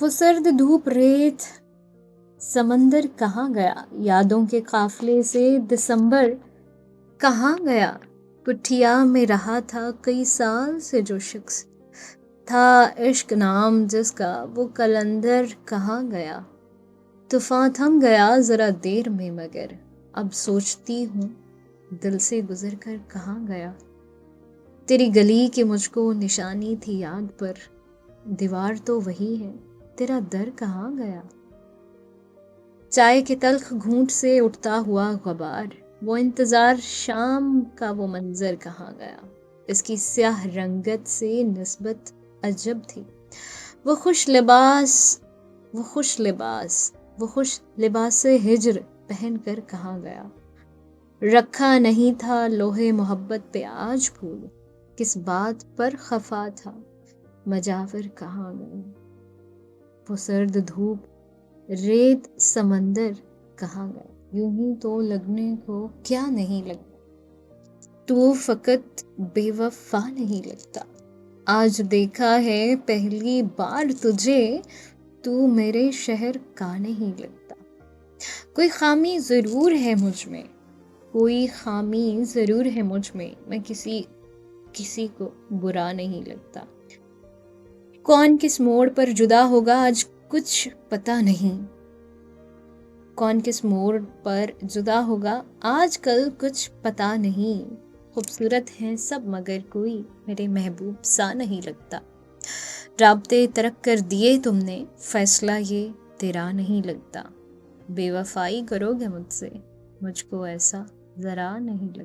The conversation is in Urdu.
وہ سرد دھوپ ریت سمندر کہاں گیا؟ یادوں کے قافلے سے دسمبر کہاں گیا؟ کٹھیا میں رہا تھا کئی سال سے جو شخص تھا عشق نام جس کا، وہ کلندر کہاں گیا؟ طوفان تھم گیا ذرا دیر میں، مگر اب سوچتی ہوں دل سے گزر کر کہاں گیا؟ تیری گلی کی مجھ کو نشانی تھی یاد پر، دیوار تو وہی ہے، تیرا در کہاں گیا؟ چائے کے تلخ گھونٹ سے اٹھتا ہوا غبار، وہ انتظار شام کا وہ منظر کہاں گیا؟ اس کی سیاہ رنگت سے نسبت عجب تھی، وہ خوش لباس وہ خوش لباس وہ خوش لباس ہجر پہن کر کہاں گیا؟ رکھا نہیں تھا لوہے محبت پہ آج پھول، کس بات پر خفا تھا مجاور کہاں گیا؟ وہ سرد دھوپ ریت سمندر کہاں گیا؟ یوں ہی تو لگنے کو کیا نہیں لگتا، تو فقط بے وفا نہیں لگتا۔ آج دیکھا ہے پہلی بار تجھے، تو میرے شہر کا نہیں لگتا۔ کوئی خامی ضرور ہے مجھ میں، کوئی خامی ضرور ہے مجھ میں کسی کو برا نہیں لگتا۔ کون کس موڑ پر جدا ہوگا آج کچھ پتا نہیں، کون کس موڑ پر جدا ہوگا آج کل کچھ پتا نہیں۔ خوبصورت ہیں سب مگر کوئی میرے محبوب سا نہیں لگتا۔ رابطے ترک کر دیے تم نے، فیصلہ یہ تیرا نہیں لگتا۔ بے وفائی کرو گے مجھ سے، مجھ کو ایسا ذرا نہیں لگتا۔